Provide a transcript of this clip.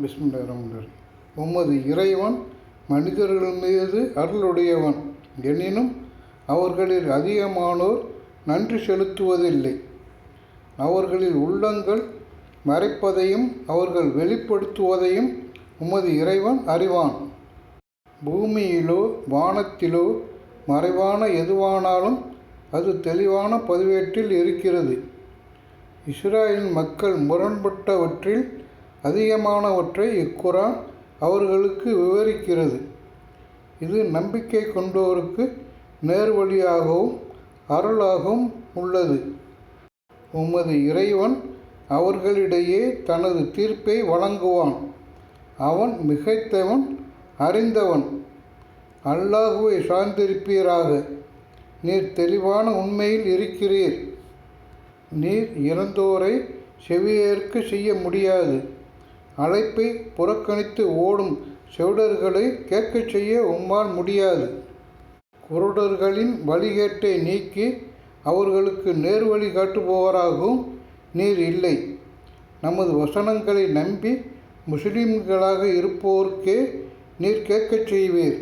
பிஸ்மில்லாஹிர்ரஹ்மானிர்ரஹீம். உமது இறைவன் மனிதர்கள் மீது அருளுடையவன், எனினும் அவர்களில் அதிகமானோர் நன்றி செலுத்துவதில்லை. அவர்களில் உள்ளங்கள் மறைப்பதையும் அவர்கள் வெளிப்படுத்துவதையும் உமது இறைவன் அறிவான். பூமியிலோ வானத்திலோ மறைவான எதுவானாலும் அது தெளிவான பதிவேட்டில் இருக்கிறது. இஸ்ராயேல் மக்கள் முரண்பட்டவற்றில் அதிகமானவற்றை இக்குரான் அவர்களுக்கு விவரிக்கிறது. இது நம்பிக்கை கொண்டோருக்கு நேர்வழியாகவும் அருளாகவும் உள்ளது. உமது இறைவன் அவர்களிடையே தனது தீர்ப்பை வழங்குவான். அவன் மிகைத்தவன், அறிந்தவன். அல்லாஹுவை சார்ந்திருப்பீராக. நீர் தெளிவான உண்மையில் இருக்கிறீர். நீர் இறந்தோரை செவியேற்க செய்ய முடியாது. அழைப்பை புறக்கணித்து ஓடும் செவிடர்களை கேட்கச் செய்ய உம்மால் முடியாது. குருடர்களின் வழிகேட்டை நீக்கி அவர்களுக்கு நேர்வழி காட்டுபவராகவும் நீர் இல்லை. நமது வசனங்களை நம்பி முஸ்லிம்களாக இருப்போருக்கே நீர் கேட்கச் செய்வீர்.